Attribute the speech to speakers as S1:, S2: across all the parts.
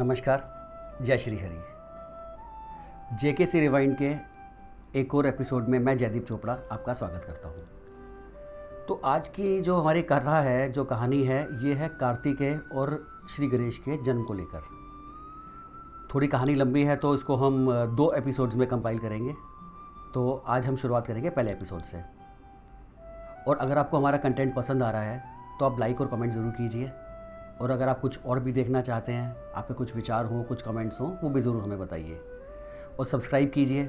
S1: नमस्कार, जय Shri Hari. JKC rewind के एक और एपिसोड में मैं जयदीप चोपड़ा आपका स्वागत करता हूँ। तो आज की जो हमारी कथा है, जो कहानी है, ये है कार्तिकेय और श्री गणेश के जन्म को लेकर। थोड़ी कहानी लंबी है तो इसको हम 2 एपिसोड्स में कंपाइल करेंगे। तो आज हम शुरुआत करेंगे पहले एपिसोड से। और अगर आपको हमारा कंटेंट पसंद आ रहा है तो आप लाइक और कमेंट ज़रूर कीजिए। और अगर आप कुछ और भी देखना चाहते हैं, आपके कुछ विचार हों, कुछ कमेंट्स हों, वो भी ज़रूर हमें बताइए। और सब्सक्राइब कीजिए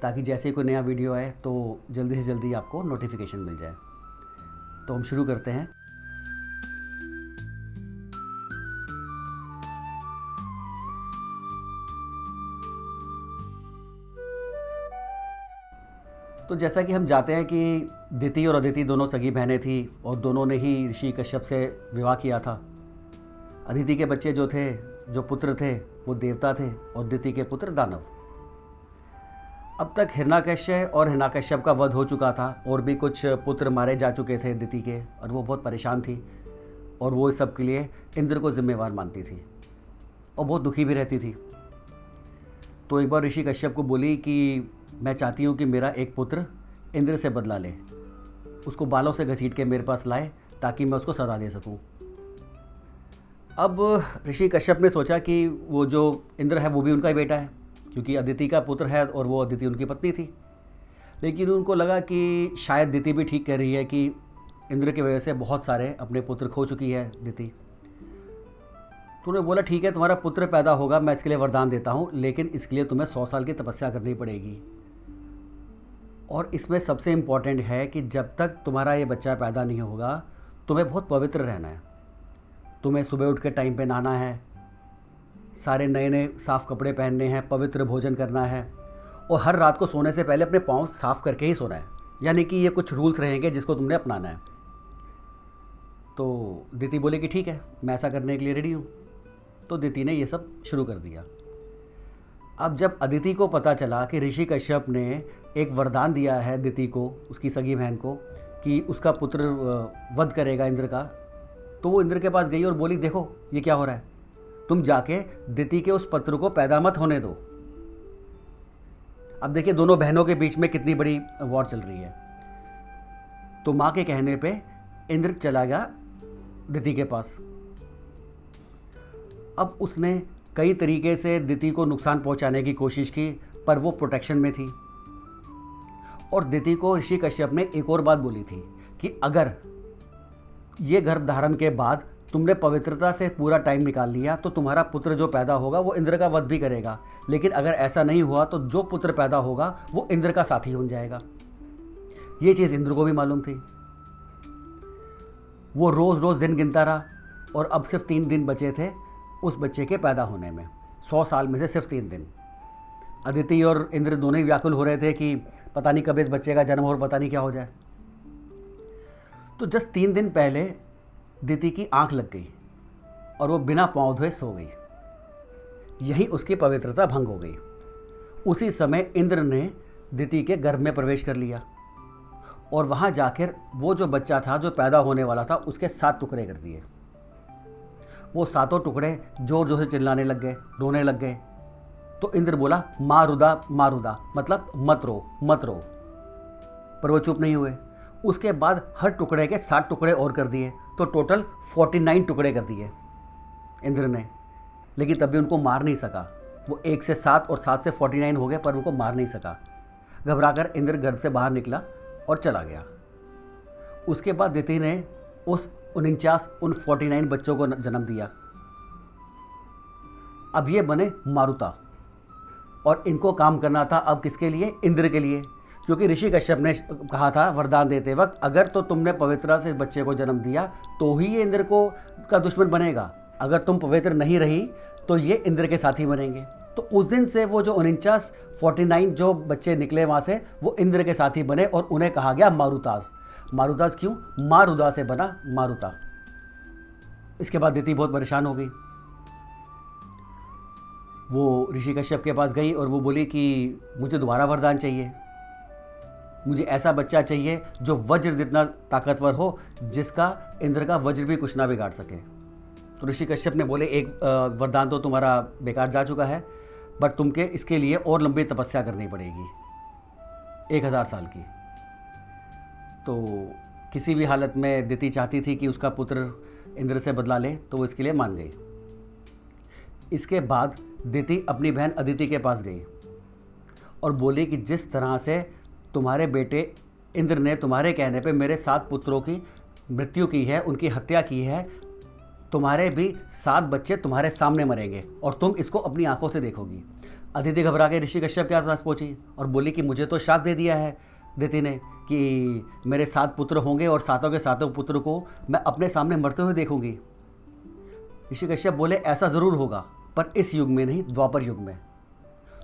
S1: ताकि जैसे ही कोई नया वीडियो आए तो जल्दी से जल्दी आपको नोटिफिकेशन मिल जाए। तो हम शुरू करते हैं। तो जैसा कि हम जानते हैं कि दिति और अदिति दोनों सगी बहनें थी और दोनों ने ही ऋषि कश्यप से विवाह किया था। अदिति के बच्चे जो पुत्र थे वो देवता थे और दिति के पुत्र दानव। अब तक हिरण्यकश्य और हिरण्यकश्यप का वध हो चुका था और भी कुछ पुत्र मारे जा चुके थे दिति के, और वो बहुत परेशान थी और वो इस सब के लिए इंद्र को जिम्मेवार मानती थी और बहुत दुखी भी रहती थी। तो एक बार ऋषि कश्यप को बोली कि मैं चाहती हूँ कि मेरा एक पुत्र इंद्र से बदला ले, उसको बालों से घसीट के मेरे पास लाए ताकि मैं उसको सजा दे सकूँ। अब ऋषि कश्यप ने सोचा कि वो जो इंद्र है वो भी उनका ही बेटा है, क्योंकि अदिति का पुत्र है और वो अदिति उनकी पत्नी थी। लेकिन उनको लगा कि शायद दिति भी ठीक कह रही है कि इंद्र की वजह से बहुत सारे अपने पुत्र खो चुकी है दिति। तो उन्होंने बोला ठीक है, तुम्हारा पुत्र पैदा होगा, मैं इसके लिए वरदान देता हूँ, लेकिन इसके लिए तुम्हें 100 साल की तपस्या करनी पड़ेगी। और इसमें सबसे इम्पॉर्टेंट है कि जब तक तुम्हारा ये बच्चा पैदा नहीं होगा तुम्हें बहुत पवित्र रहना है। तुम्हें सुबह उठ के टाइम पे नहाना है, सारे नए नए साफ़ कपड़े पहनने हैं, पवित्र भोजन करना है और हर रात को सोने से पहले अपने पाँव साफ़ करके ही सोना है। यानी कि ये कुछ रूल्स रहेंगे जिसको तुमने अपनाना है। तो दिति बोले कि ठीक है, मैं ऐसा करने के लिए रेडी हूँ। तो दिति ने ये सब शुरू कर दिया। अब जब अदिति को पता चला कि ऋषि कश्यप ने एक वरदान दिया है दिति को, उसकी सगी बहन को, कि उसका पुत्र वध करेगा इंद्र का, तो वो इंद्र के पास गई और बोली देखो ये क्या हो रहा है, तुम जाके दिति के उस पुत्र को पैदा मत होने दो। अब देखिए दोनों बहनों के बीच में कितनी बड़ी वॉर चल रही है। तो माँ के कहने पे इंद्र चला गया दिति के पास। अब उसने कई तरीके से दिति को नुकसान पहुंचाने की कोशिश की, पर वो प्रोटेक्शन में थी। और दिति को ऋषि कश्यप ने एक और बात बोली थी कि अगर ये गर्भ धारण के बाद तुमने पवित्रता से पूरा टाइम निकाल लिया तो तुम्हारा पुत्र जो पैदा होगा वो इंद्र का वध भी करेगा, लेकिन अगर ऐसा नहीं हुआ तो जो पुत्र पैदा होगा वो इंद्र का साथी बन जाएगा। ये चीज़ इंद्र को भी मालूम थी। वो रोज़ रोज़ दिन गिनता रहा और अब सिर्फ 3 दिन बचे थे उस बच्चे के पैदा होने में। 100 साल में से सिर्फ 3 दिन। अदिति और इंद्र दोनों ही व्याकुल हो रहे थे कि पता नहीं कब इस बच्चे का जन्म हो और पता नहीं क्या हो जाए। तो जस्ट 3 दिन पहले दिति की आंख लग गई और वो बिना पाँव धोए सो गई। यही उसकी पवित्रता भंग हो गई। उसी समय इंद्र ने दिति के गर्भ में प्रवेश कर लिया और वहाँ जाकर वो जो बच्चा था जो पैदा होने वाला था उसके 7 टुकड़े कर दिए। वो 7 टुकड़े जोर जोर से चिल्लाने लग गए, रोने लग गए। तो इंद्र बोला मारुदा मारुदा, मतलब मत रो मत रो। पर वो चुप नहीं हुए। उसके बाद हर टुकड़े के 7 टुकड़े और कर दिए, तो टोटल 49 टुकड़े कर दिए इंद्र ने। लेकिन तब भी उनको मार नहीं सका। वो 1 से 7 और 7 से 49 हो गए, पर उनको मार नहीं सका। घबराकर इंद्र गर्भ से बाहर निकला और चला गया। उसके बाद दिति ने उन 49 बच्चों को जन्म दिया। अब ये बने मारुता और इनको काम करना था अब किसके लिए? इंद्र के लिए। क्योंकि ऋषि कश्यप ने कहा था वरदान देते वक्त, अगर तो तुमने पवित्रता से इस बच्चे को जन्म दिया तो ही ये इंद्र का दुश्मन बनेगा, अगर तुम पवित्र नहीं रही तो ये इंद्र के साथी बनेंगे। तो उस दिन से वो जो 49 जो बच्चे निकले वहाँ से वो इंद्र के साथी बने और उन्हें कहा गया मारुतास। मारुतास क्यों? मारुदा से बना मारुता। इसके बाद दिति बहुत परेशान हो गई। वो ऋषि कश्यप के पास गई और वो बोली कि मुझे दोबारा वरदान चाहिए, मुझे ऐसा बच्चा चाहिए जो वज्र जितना ताकतवर हो, जिसका इंद्र का वज्र भी कुछ ना बिगाड़ सके। तो ऋषि कश्यप ने बोले, एक वरदान तो तुम्हारा बेकार जा चुका है, बट तुमके इसके लिए और लंबी तपस्या करनी पड़ेगी, 1000 साल की। तो किसी भी हालत में दिति चाहती थी कि उसका पुत्र इंद्र से बदला ले, तो वो इसके लिए मान गई। इसके बाद दिति अपनी बहन अदिति के पास गई और बोली कि जिस तरह से तुम्हारे बेटे इंद्र ने तुम्हारे कहने पे मेरे 7 पुत्रों की मृत्यु की है, उनकी हत्या की है, तुम्हारे भी 7 बच्चे तुम्हारे सामने मरेंगे और तुम इसको अपनी आंखों से देखोगी। अदिति घबरा के ऋषि कश्यप के पास पहुंची और बोली कि मुझे तो श्राप दे दिया है दिति ने कि मेरे 7 पुत्र होंगे और 7 के 7 पुत्र को मैं अपने सामने मरते हुए देखूंगी। ऋषि कश्यप बोले, ऐसा ज़रूर होगा, पर इस युग में नहीं, द्वापर युग में।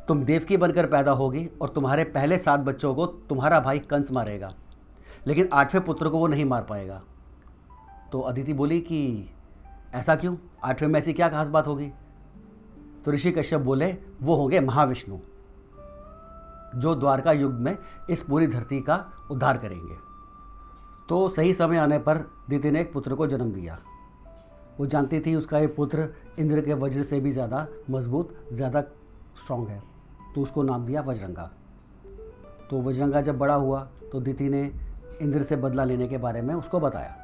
S1: तुम देवकी बनकर पैदा होगी और तुम्हारे पहले 7 बच्चों को तुम्हारा भाई कंस मारेगा, लेकिन 8वें पुत्र को वो नहीं मार पाएगा। तो अदिति बोली कि ऐसा क्यों, 8वें में ऐसी क्या खास बात होगी? तो ऋषि कश्यप बोले, वो होंगे महाविष्णु, जो द्वारका युग में इस पूरी धरती का उद्धार करेंगे। तो सही समय आने पर दिति ने एक पुत्र को जन्म दिया। वो जानती थी उसका ये पुत्र इंद्र के वज्र से भी ज़्यादा मजबूत, ज़्यादा स्ट्रांग है, तो उसको नाम दिया वज्रंगा। तो वज्रंगा जब बड़ा हुआ तो दिति ने इंद्र से बदला लेने के बारे में उसको बताया।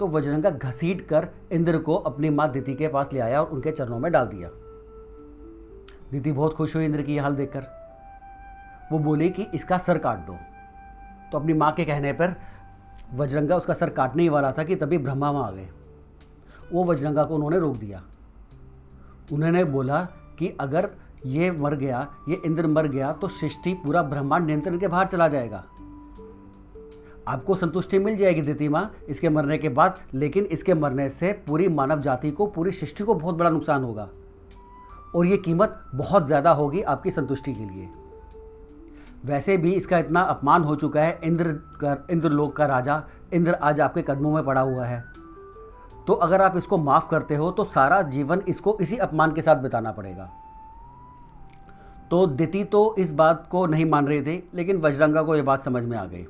S1: तो वज्रंगा घसीट कर इंद्र को अपनी माँ दिति के पास ले आया और उनके चरणों में डाल दिया। दिति बहुत खुश हुई इंद्र की यह हाल देखकर। वो बोली कि इसका सर काट दो। तो अपनी माँ के कहने पर वज्रंगा उसका सर काटने ही वाला था कि तभी ब्रह्मा वहाँ आ गए। वो वज्रंगा को उन्होंने रोक दिया। उन्होंने बोला कि अगर ये मर गया, ये इंद्र मर गया, तो सृष्टि पूरा ब्रह्मांड नियंत्रण के बाहर चला जाएगा। आपको संतुष्टि मिल जाएगी दिति माँ इसके मरने के बाद, लेकिन इसके मरने से पूरी मानव जाति को, पूरी सृष्टि को बहुत बड़ा नुकसान होगा और ये कीमत बहुत ज़्यादा होगी आपकी संतुष्टि के लिए। वैसे भी इसका इतना अपमान हो चुका है, इंद्रलोक का राजा इंद्र आज आपके कदमों में पड़ा हुआ है। तो अगर आप इसको माफ़ करते हो तो सारा जीवन इसको इसी अपमान के साथ बिताना पड़ेगा। तो दिति तो इस बात को नहीं मान रही थी, लेकिन वज्रंगा को ये बात समझ में आ गई।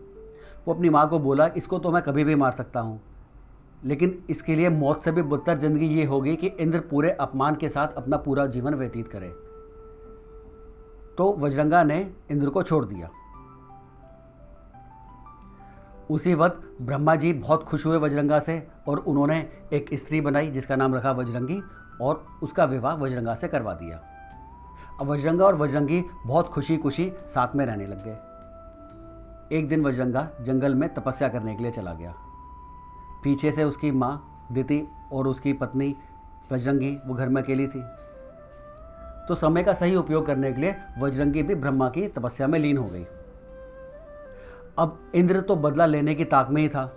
S1: वो अपनी माँ को बोला, इसको तो मैं कभी भी मार सकता हूँ, लेकिन इसके लिए मौत से भी बदतर ज़िंदगी ये होगी कि इंद्र पूरे अपमान के साथ अपना पूरा जीवन व्यतीत करे। तो वज्रंगा ने इंद्र को छोड़ दिया। उसी वक्त ब्रह्मा जी बहुत खुश हुए वज्रंगा से और उन्होंने एक स्त्री बनाई जिसका नाम रखा वज्रंगी और उसका विवाह वज्रंगा से करवा दिया। अब वज्रंगा और वज्रंगी बहुत खुशी खुशी साथ में रहने लग गए। एक दिन वज्रंगा जंगल में तपस्या करने के लिए चला गया। पीछे से उसकी माँ दिति और उसकी पत्नी वज्रंगी वो घर में अकेली थी। तो समय का सही उपयोग करने के लिए वज्रंगी भी ब्रह्मा की तपस्या में लीन हो गई। अब इंद्र तो बदला लेने की ताक में ही था।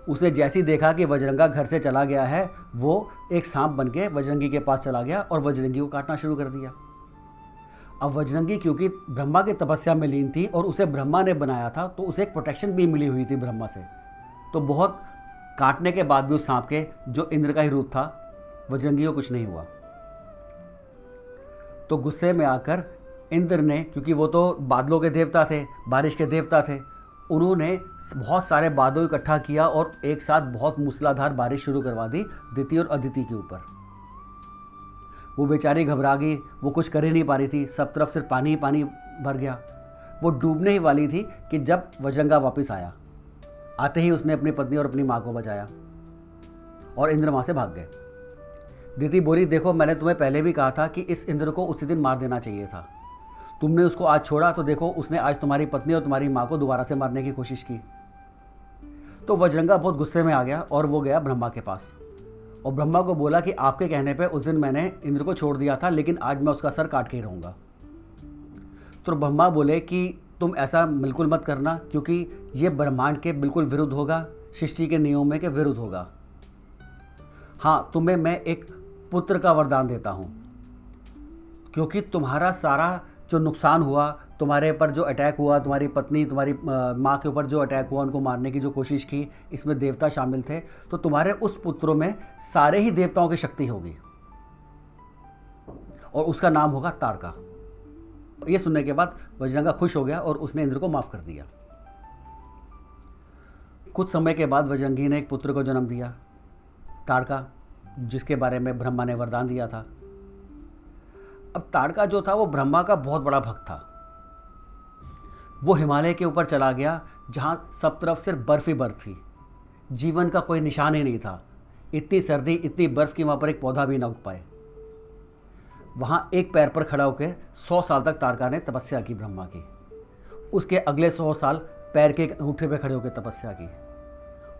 S1: उसने जैसे ही देखा कि वज्रंगा घर से चला गया है, वो एक सांप बन के वज्रंगी के पास चला गया और वज्रंगी को काटना शुरू कर दिया। अब वज्रंगी क्योंकि ब्रह्मा की तपस्या में लीन थी और उसे ब्रह्मा ने बनाया था, तो उसे एक प्रोटेक्शन भी मिली हुई थी ब्रह्मा से। तो बहुत काटने के बाद भी उस सांप के, जो इंद्र का ही रूप था, वज्रंगी को कुछ नहीं हुआ। तो गुस्से में आकर इंद्र ने, क्योंकि वो तो बादलों के देवता थे, बारिश के देवता थे, उन्होंने बहुत सारे बादलों इकट्ठा किया और एक साथ बहुत मूसलाधार बारिश शुरू करवा दी दिति और अदिति के ऊपर। वो बेचारी घबरा गई, वो कुछ कर ही नहीं पा रही थी, सब तरफ सिर्फ पानी ही पानी भर गया। वो डूबने ही वाली थी कि जब वज्रंगा वापस आया। आते ही उसने अपनी पत्नी और अपनी माँ को बचाया और इंद्र वहाँ से भाग गए। दिति बोली, देखो मैंने तुम्हें पहले भी कहा था कि इस इंद्र को उसी दिन मार देना चाहिए था। तुमने उसको आज छोड़ा तो देखो उसने आज तुम्हारी पत्नी और तुम्हारी माँ को दोबारा से मारने की कोशिश की। तो वज्रंगा बहुत गुस्से में आ गया और वो गया ब्रह्मा के पास और ब्रह्मा को बोला कि आपके कहने पे उस दिन मैंने इंद्र को छोड़ दिया था, लेकिन आज मैं उसका सर काट के ही रहूँगा। तो ब्रह्मा बोले कि तुम ऐसा बिल्कुल मत करना, क्योंकि ये ब्रह्मांड के बिल्कुल विरुद्ध होगा, सृष्टि के नियमों के विरुद्ध होगा। हाँ, तुम्हें मैं एक पुत्र का वरदान देता हूँ, क्योंकि तुम्हारा सारा जो नुकसान हुआ, तुम्हारे पर जो अटैक हुआ, तुम्हारी पत्नी तुम्हारी माँ के ऊपर जो अटैक हुआ, उनको मारने की जो कोशिश की, इसमें देवता शामिल थे, तो तुम्हारे उस पुत्रों में सारे ही देवताओं की शक्ति होगी और उसका नाम होगा ताड़का। ये सुनने के बाद वज्रंगा खुश हो गया और उसने इंद्र को माफ कर दिया। कुछ समय के बाद वज्रंगी ने एक पुत्र को जन्म दिया ताड़का, जिसके बारे में ब्रह्मा ने वरदान दिया था। अब ताड़का जो था वो ब्रह्मा का बहुत बड़ा भक्त था। वो हिमालय के ऊपर चला गया जहाँ सब तरफ सिर्फ बर्फ ही बर्फ थी, जीवन का कोई निशान ही नहीं था। इतनी सर्दी, इतनी बर्फ की वहाँ पर एक पौधा भी ना उग पाए। वहाँ एक पैर पर खड़ा होकर 100 साल तक ताड़का ने तपस्या की ब्रह्मा की। उसके अगले 100 साल पैर के एक अंगूठे पे खड़े होकर तपस्या की।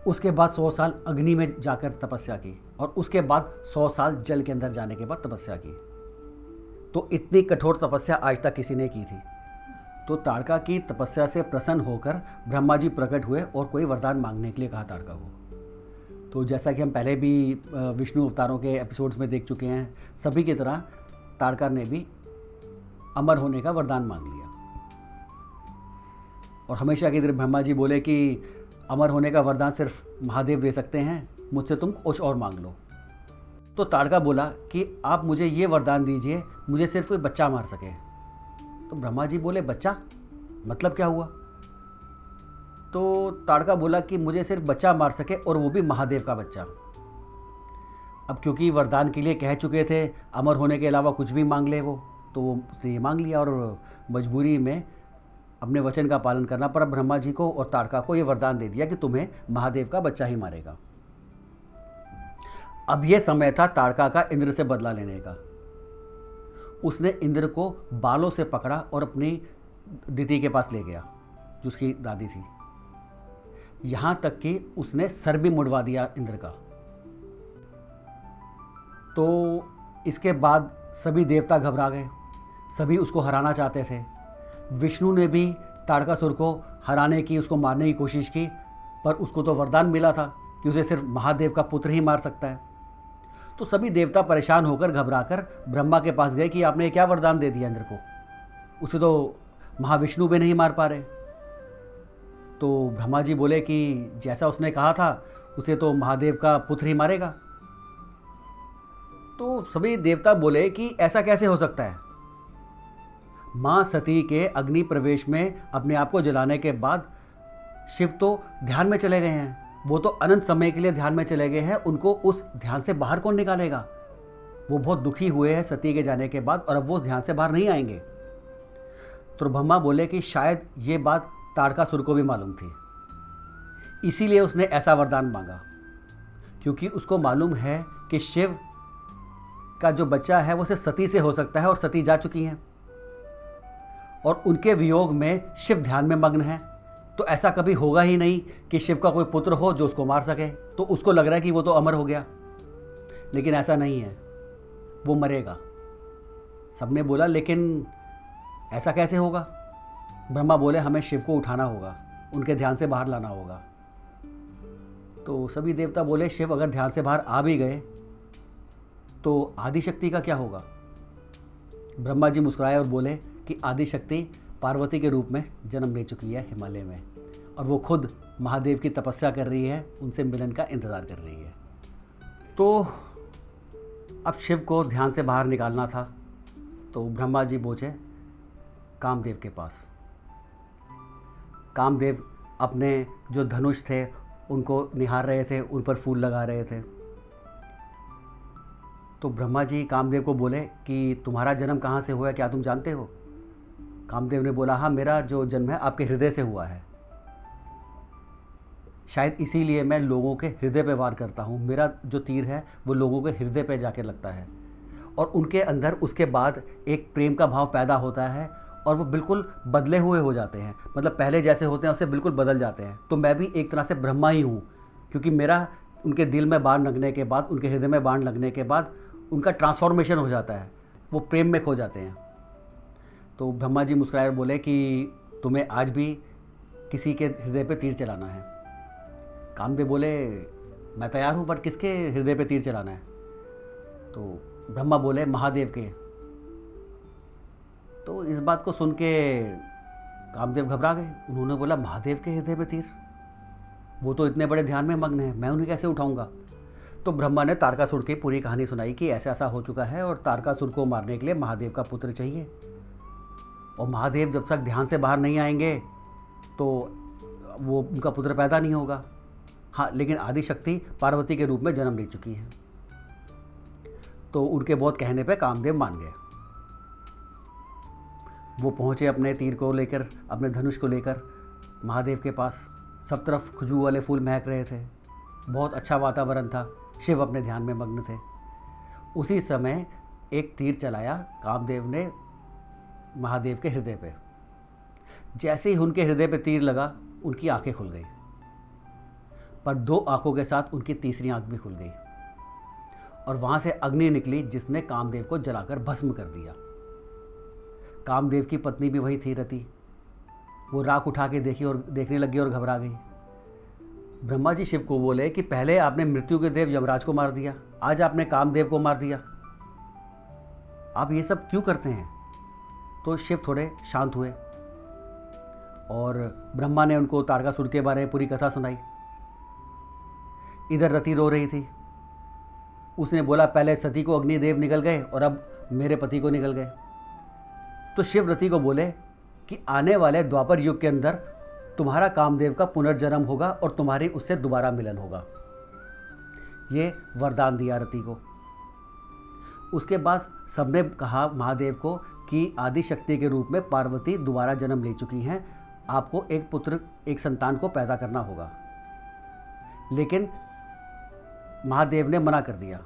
S1: उसके बाद 100 साल अग्नि में जाकर तपस्या की, और उसके बाद 100 साल जल के अंदर जाने के बाद तपस्या की। तो इतनी कठोर तपस्या आज तक किसी ने की थी। तो ताड़का की तपस्या से प्रसन्न होकर ब्रह्मा जी प्रकट हुए और कोई वरदान मांगने के लिए कहा ताड़का को। तो जैसा कि हम पहले भी विष्णु अवतारों के एपिसोड्स में देख चुके हैं, सभी की तरह ताड़का ने भी अमर होने का वरदान मांग लिया। और हमेशा की तरह ब्रह्मा जी बोले कि अमर होने का वरदान सिर्फ महादेव दे सकते हैं, मुझसे तुम कुछ और मांग लो। तो ताड़का बोला कि आप मुझे ये वरदान दीजिए, मुझे सिर्फ कोई बच्चा मार सके। तो ब्रह्मा जी बोले, बच्चा मतलब क्या हुआ? तो ताड़का बोला कि मुझे सिर्फ बच्चा मार सके, और वो भी महादेव का बच्चा। अब क्योंकि वरदान के लिए कह चुके थे अमर होने के अलावा कुछ भी मांग ले वो, तो उसने ये मांग लिया, और मजबूरी में अपने वचन का पालन करना पड़ा ब्रह्मा जी को, और ताड़का को ये वरदान दे दिया कि तुम्हें महादेव का बच्चा ही मारेगा। अब ये समय था ताड़का का इंद्र से बदला लेने का। उसने इंद्र को बालों से पकड़ा और अपनी दिति के पास ले गया, जो उसकी दादी थी। यहां तक कि उसने सर भी मुड़वा दिया इंद्र का। तो इसके बाद सभी देवता घबरा गए, सभी उसको हराना चाहते थे। विष्णु ने भी ताड़कासुर को हराने की, उसको मारने की कोशिश की, पर उसको तो वरदान मिला था कि उसे सिर्फ महादेव का पुत्र ही मार सकता है। तो सभी देवता परेशान होकर, घबराकर ब्रह्मा के पास गए कि आपने ये क्या वरदान दे दिया इंद्र को, उसे तो महाविष्णु भी नहीं मार पा रहे। तो ब्रह्मा जी बोले कि जैसा उसने कहा था, उसे तो महादेव का पुत्र ही मारेगा। तो सभी देवता बोले कि ऐसा कैसे हो सकता है? माँ सती के अग्नि प्रवेश में अपने आप को जलाने के बाद शिव तो ध्यान में चले गए हैं, वो तो अनंत समय के लिए ध्यान में चले गए हैं, उनको उस ध्यान से बाहर कौन निकालेगा? वो बहुत दुखी हुए हैं सती के जाने के बाद, और अब वो उस ध्यान से बाहर नहीं आएंगे। तो ब्रह्मा बोले कि शायद ये बात ताड़कासुर को भी मालूम थी, इसीलिए उसने ऐसा वरदान मांगा, क्योंकि उसको मालूम है कि शिव का जो बच्चा है वो सिर्फ सती से हो सकता है, और सती जा चुकी हैं, और उनके वियोग में शिव ध्यान में मग्न है। तो ऐसा कभी होगा ही नहीं कि शिव का कोई पुत्र हो जो उसको मार सके। तो उसको लग रहा है कि वो तो अमर हो गया, लेकिन ऐसा नहीं है, वो मरेगा। सबने बोला लेकिन ऐसा कैसे होगा? ब्रह्मा बोले हमें शिव को उठाना होगा, उनके ध्यान से बाहर लाना होगा। तो सभी देवता बोले शिव अगर ध्यान से बाहर आ भी गए तो आदिशक्ति का क्या होगा? ब्रह्मा जी मुस्कुराए और बोले कि आदिशक्ति पार्वती के रूप में जन्म ले चुकी है हिमालय में, और वो खुद महादेव की तपस्या कर रही है, उनसे मिलन का इंतज़ार कर रही है। तो अब शिव को ध्यान से बाहर निकालना था, तो ब्रह्मा जी पहुँचे कामदेव के पास। कामदेव अपने जो धनुष थे उनको निहार रहे थे, उन पर फूल लगा रहे थे। तो ब्रह्मा जी कामदेव को बोले कि तुम्हारा जन्म कहाँ से हुआ है, क्या तुम जानते हो? कामदेव ने बोला हाँ, मेरा जो जन्म है आपके हृदय से हुआ है, शायद इसीलिए मैं लोगों के हृदय पे वार करता हूँ। मेरा जो तीर है वो लोगों के हृदय पे जाके लगता है, और उनके अंदर उसके बाद एक प्रेम का भाव पैदा होता है, और वो बिल्कुल बदले हुए हो जाते हैं, मतलब पहले जैसे होते हैं उससे बिल्कुल बदल जाते हैं। तो मैं भी एक तरह से ब्रह्मा ही हूँ, क्योंकि मेरा उनके दिल में बाण लगने के बाद, उनके हृदय में बाण लगने के बाद उनका ट्रांसफॉर्मेशन हो जाता है, वो प्रेम में खो जाते हैं। तो ब्रह्मा जी मुस्कुराए और बोले कि तुम्हें आज भी किसी के हृदय पे तीर चलाना है। कामदेव बोले मैं तैयार हूँ, बट किसके हृदय पे तीर चलाना है? तो ब्रह्मा बोले महादेव के। तो इस बात को सुन के कामदेव घबरा गए। उन्होंने बोला महादेव के हृदय पे तीर? वो तो इतने बड़े ध्यान में मग्न है, मैं उन्हें कैसे उठाऊंगा? तो ब्रह्मा ने तारकासुर की पूरी कहानी सुनाई कि ऐसा ऐसा हो चुका है, और तारकासुर को मारने के लिए महादेव का पुत्र चाहिए, और महादेव जब तक ध्यान से बाहर नहीं आएंगे तो वो उनका पुत्र पैदा नहीं होगा। हाँ, लेकिन आदिशक्ति पार्वती के रूप में जन्म ले चुकी है। तो उनके बहुत कहने पे कामदेव मान गए। वो पहुँचे अपने तीर को लेकर, अपने धनुष को लेकर महादेव के पास। सब तरफ खुशबू वाले फूल महक रहे थे, बहुत अच्छा वातावरण था। शिव अपने ध्यान में मग्न थे। उसी समय एक तीर चलाया कामदेव ने महादेव के हृदय पे। जैसे ही उनके हृदय पे तीर लगा, उनकी आंखें खुल गई, पर 2 आंखों के साथ उनकी तीसरी आंख भी खुल गई और वहां से अग्नि निकली जिसने कामदेव को जलाकर भस्म कर दिया। कामदेव की पत्नी भी वही थी, रति। वो राख उठा के देखने लगी और घबरा गई। ब्रह्मा जी शिव को बोले कि पहले आपने मृत्यु के देव यमराज को मार दिया, आज आपने कामदेव को मार दिया, आप ये सब क्यों करते हैं? तो शिव थोड़े शांत हुए और ब्रह्मा ने उनको तारकासुर के बारे में पूरी कथा सुनाई। इधर रति रो रही थी। उसने बोला पहले सती को अग्निदेव निकल गए और अब मेरे पति को निकल गए। तो शिव रति को बोले कि आने वाले द्वापर युग के अंदर तुम्हारा कामदेव का पुनर्जन्म होगा और तुम्हारी उससे दोबारा मिलन होगा। ये वरदान दिया रति को। उसके बाद सबने कहा महादेव को कि आदिशक्ति के रूप में पार्वती दोबारा जन्म ले चुकी हैं, आपको एक पुत्र, एक संतान को पैदा करना होगा। लेकिन महादेव ने मना कर दिया।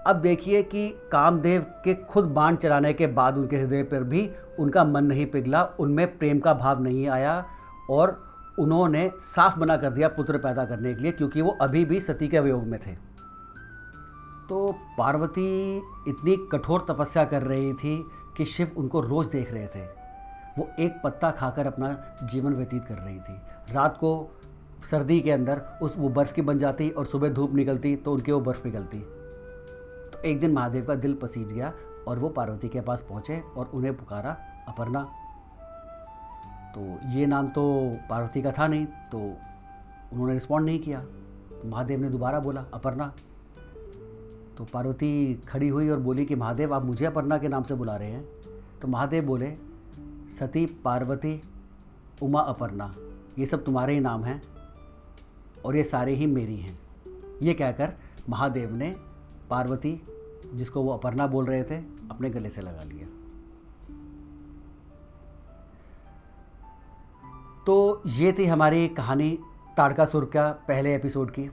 S1: अब देखिए कि कामदेव के खुद बाण चलाने के बाद उनके हृदय पर भी उनका मन नहीं पिघला, उनमें प्रेम का भाव नहीं आया और उन्होंने साफ मना कर दिया पुत्र पैदा करने के लिए, क्योंकि वो अभी भी सती के वियोग में थे। तो पार्वती इतनी कठोर तपस्या कर रही थी कि शिव उनको रोज़ देख रहे थे। वो एक पत्ता खाकर अपना जीवन व्यतीत कर रही थी। रात को सर्दी के अंदर वो बर्फ़ की बन जाती और सुबह धूप निकलती तो उनके वो बर्फ़ पिघलती। तो एक दिन महादेव का दिल पसीज गया और वो पार्वती के पास पहुँचे और उन्हें पुकारा अपर्णा। तो ये नाम तो पार्वती का था नहीं, तो उन्होंने रिस्पॉन्ड नहीं किया। तो महादेव ने दोबारा बोला अपर्णा। तो पार्वती खड़ी हुई और बोली कि महादेव आप मुझे अपर्णा के नाम से बुला रहे हैं? तो महादेव बोले सती, पार्वती, उमा, अपर्णा, ये सब तुम्हारे ही नाम हैं और ये सारे ही मेरी हैं। ये कहकर महादेव ने पार्वती, जिसको वो अपर्णा बोल रहे थे, अपने गले से लगा लिया। तो ये थी हमारी कहानी तारकासुर का पहले एपिसोड की।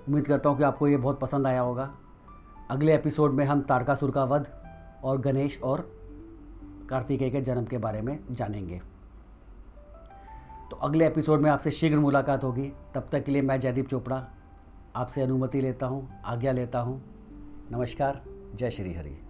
S1: उम्मीद करता हूँ कि आपको ये बहुत पसंद आया होगा। अगले एपिसोड में हम तारकासुर का वध और गणेश और कार्तिकेय के जन्म के बारे में जानेंगे। तो अगले एपिसोड में आपसे शीघ्र मुलाकात होगी। तब तक के लिए मैं जयदीप चोपड़ा आपसे अनुमति लेता हूँ, आज्ञा लेता हूँ। नमस्कार, जय श्री हरि।